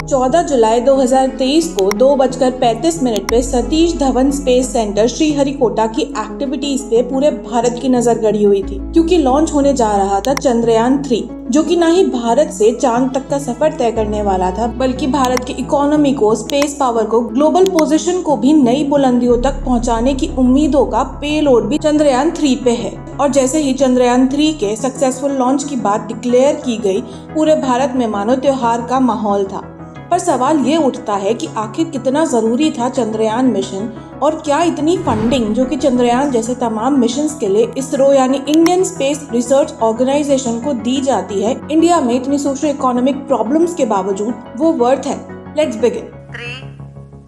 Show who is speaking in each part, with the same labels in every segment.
Speaker 1: 14 जुलाई 2023 को 2:35 पे Satish Dhawan space centre Sriharikota की एक्टिविटीज पे पूरे भारत की नजर गड़ी हुई थी, क्योंकि लॉन्च होने जा रहा था चंद्रयान 3, जो कि ना ही भारत से चांद तक का सफर तय करने वाला था, बल्कि भारत की इकोनॉमी को, स्पेस पावर को, ग्लोबल पोजीशन को भी नई बुलंदियों तक पहुंचाने की उम्मीदों का पेलोड भी चंद्रयान 3 पे है। और जैसे ही चंद्रयान 3 के सक्सेसफुल लॉन्च की बात डिक्लेयर की गई, पूरे भारत में मानो त्योहार का माहौल था। पर सवाल ये उठता है कि आखिर कितना जरूरी था चंद्रयान मिशन, और क्या इतनी फंडिंग जो कि चंद्रयान जैसे तमाम मिशंस के लिए इसरो यानी इंडियन स्पेस रिसर्च ऑर्गेनाइजेशन को दी जाती है, इंडिया में इतनी सोशो इकोनॉमिक प्रॉब्लम्स के बावजूद वो वर्थ है। Let's begin.
Speaker 2: 3,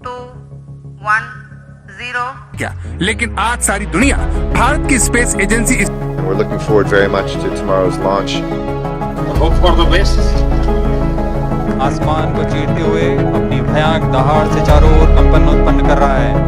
Speaker 2: 2, 1, 0।
Speaker 3: क्या लेकिन आज सारी दुनिया भारत की space agency
Speaker 4: We're looking forward very much to tomorrow's launch.
Speaker 5: Hope for the best.
Speaker 6: आसमान को चीरते हुए अपनी भयानक दहाड़ से चारों ओर कंपन उत्पन्न कर रहा है।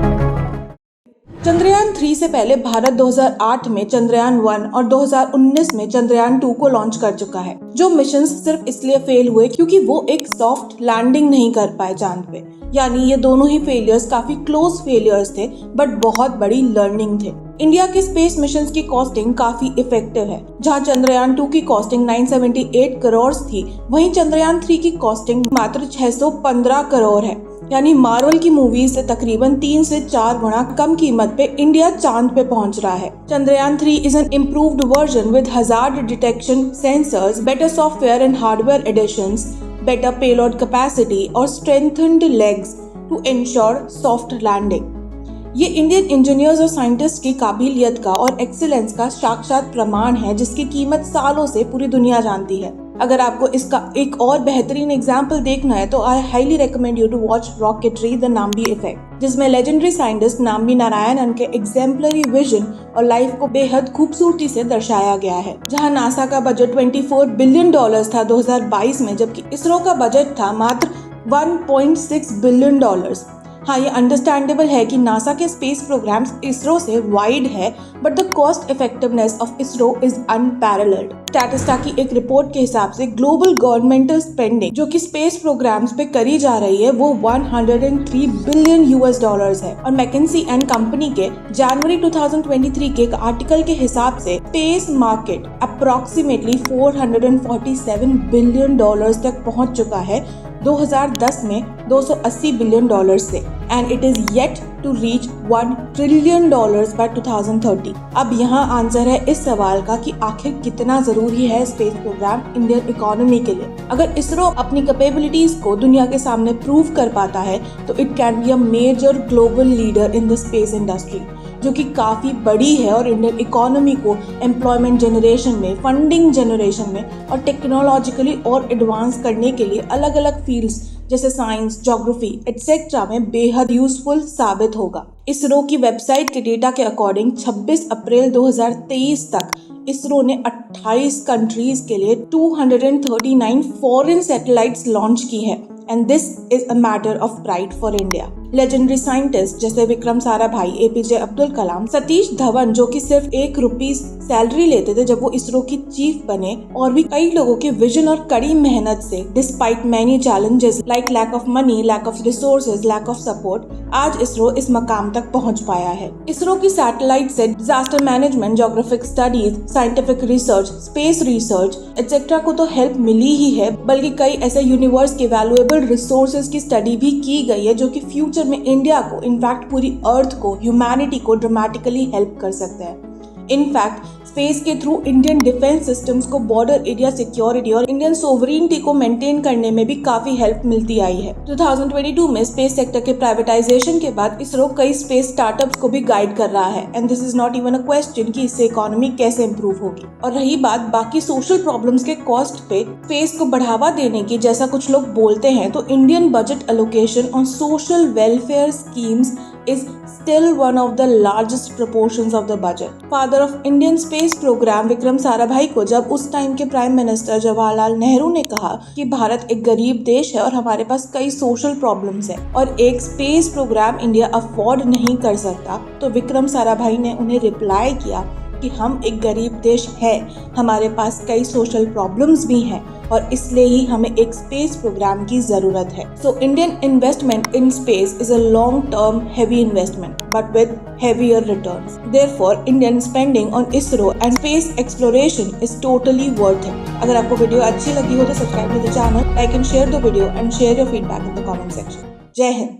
Speaker 1: चंद्रयान 3 से पहले भारत 2008 में चंद्रयान 1 और 2019 में चंद्रयान 2 को लॉन्च कर चुका है, जो मिशन सिर्फ इसलिए फेल हुए क्योंकि वो एक सॉफ्ट लैंडिंग नहीं कर पाए चांद पे। यानी ये दोनों ही फेलियर्स काफी क्लोज फेलियर्स थे, बट बहुत बड़ी लर्निंग थे। इंडिया के स्पेस मिशंस की कॉस्टिंग काफी इफेक्टिव है। जहां चंद्रयान 2 की कॉस्टिंग 978 करोड़ थी, वहीं चंद्रयान 3 की कॉस्टिंग मात्र 615 करोड़ है। यानी मार्वल की मूवीज से तकरीबन 3 से 4 गुना कम कीमत पे इंडिया चांद पे पहुंच रहा है। Chandrayaan 3 is an improved version with hazard detection sensors, better software and hardware additions, better payload capacity और strengthened legs to ensure soft landing। ये इंडियन इंजीनियर्स और साइंटिस्ट की काबिलियत का और एक्सीलेंस का साक्षात प्रमाण है, जिसकी कीमत सालों से पूरी दुनिया जानती है। अगर आपको इसका एक और बेहतरीन एग्जाम्पल देखना है तो I highly recommend you to watch Rocketry the Nambi Effect, जिसमें लेजेंडरी साइंटिस्ट नाम्बी नारायणन के एग्जेम्पलरी विजन और लाइफ को बेहद खूबसूरती से दर्शाया गया है। जहां नासा का बजट $24 बिलियन था 2022 में, जबकि इसरो का बजट था मात्र $1.6 बिलियन। हाँ, ये अंडरस्टैंडेबल है कि नासा के स्पेस प्रोग्राम्स इसरो से वाइड है, but the cost effectiveness of ISRO is unparalleled. Statista की एक रिपोर्ट के हिसाब से ग्लोबल गवर्नमेंटल स्पेंडिंग जो कि स्पेस प्रोग्राम्स पे करी जा रही है वो $103 बिलियन है। और मैकेंसी एंड कंपनी के जनवरी 2023 के एक आर्टिकल के हिसाब से स्पेस मार्केट अप्रोक्सीमेटली $447 बिलियन तक पहुंच चुका है 2010 में $280 बिलियन से, and it is yet to reach $1 trillion by 2030। अब यहाँ आंसर है इस सवाल का कि आखिर कितना जरूरी है स्पेस प्रोग्राम इंडियन इकोनॉमी के लिए। अगर इसरो अपनी कैपेबिलिटीज को दुनिया के सामने प्रूव कर पाता है तो it can be a major global leader in the space industry, जो कि काफी बड़ी है और इंडियन इकोनॉमी को एम्प्लॉयमेंट जनरेशन में, फंडिंग जनरेशन में और टेक्नोलॉजिकली और एडवांस करने के लिए अलग अलग फील्ड्स जैसे साइंस, ज्योग्राफी एटसेट्रा में बेहद यूजफुल साबित होगा। इसरो की वेबसाइट के डेटा के अकॉर्डिंग 26 अप्रैल 2023 तक इसरो ने 28 कंट्रीज के लिए 239 फॉरेन सैटेलाइट्स लॉन्च की है, and this is a matter of pride for India. Legendary scientist जैसे विक्रम साराभाई, एपीजे अब्दुल कलाम, सतीश धवन जो कि सिर्फ ₹1 सैलरी लेते थे जब वो इसरो की चीफ बने, और भी कई लोगों के विजन और कड़ी मेहनत से despite many challenges like lack of money, lack of resources, lack of support, आज इसरो इस मकाम तक पहुंच पाया है। इसरो की सैटेलाइट से disaster management, geographic studies, scientific research, space research etcetera को तो हेल्प मिली ही है, बल्कि कई ऐसे यूनिवर्स के वैल्यूएबल रिसोर्सेज की स्टडी भी की गई है जो कि फ्यूचर में इंडिया को, इनफैक्ट पूरी अर्थ को, ह्यूमैनिटी को ड्रामेटिकली हेल्प कर सकते हैं। इनफैक्ट स्पेस के थ्रू इंडियन डिफेंस सिस्टम्स को बॉर्डर एरिया सिक्योरिटी और इंडियन सोवरेनिटी को मेंटेन करने में भी काफी हेल्प मिलती आई है। 2022 में स्पेस सेक्टर के प्राइवेटाइजेशन के बाद इसरो कई स्पेस स्टार्टअप्स को भी गाइड कर रहा है, and this is not even a question कि इससे इकोनॉमी कैसे इंप्रूव होगी। और रही बात बाकी सोशल प्रॉब्लम्स के कॉस्ट पे स्पेस को बढ़ावा देने की, जैसा कुछ लोग बोलते हैं, तो Indian budget allocation on social welfare schemes is still one of the largest proportions of the budget. Father of Indian Space Program Vikram Sarabhai को जब उस टाइम के प्राइम मिनिस्टर जवाहरलाल नेहरू ने कहा कि भारत एक गरीब देश है और हमारे पास कई सोशल प्रॉब्लम्स हैं और एक स्पेस प्रोग्राम इंडिया अफोर्ड नहीं कर सकता, तो विक्रम साराभाई ने उन्हें रिप्लाई किया कि हम एक गरीब देश है, हमारे पास कई सोशल प्रॉब्लम्स भी हैं, और इसलिए ही हमें एक स्पेस प्रोग्राम की जरूरत है। So Indian investment in space is a long term heavy investment but with heavier returns. Therefore, Indian spending on ISRO and space exploration is totally worth it. अगर आपको वीडियो अच्छी लगी हो तो subscribe to the channel, like and share the video and share your feedback in the comment section. जय हिंद।